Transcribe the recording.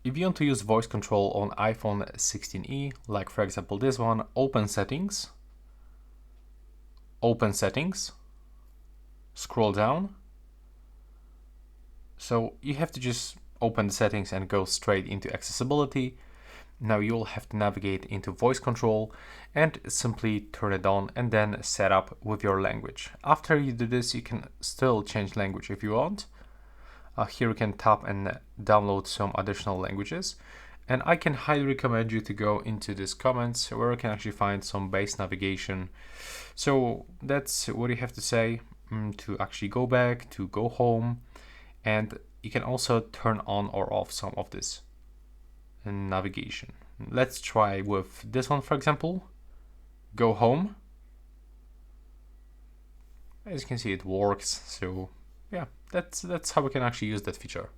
if you want to use voice control on iPhone 16e, like for example this one, open settings, scroll down. So you have to just open the settings and go straight into accessibility. Now you'll have to navigate into voice control and simply turn it on and then set up with your language. After you do this, you can still change language if you want. Here you can tap and download some additional languages. And I can highly recommend you to go into these comments where you can actually find some base navigation. So that's what you have to say to actually go back, to go home. And you can also turn on or off some of this navigation. Let's try with this one, for example. Go home. As you can see, it works. So yeah, that's how we can actually use that feature.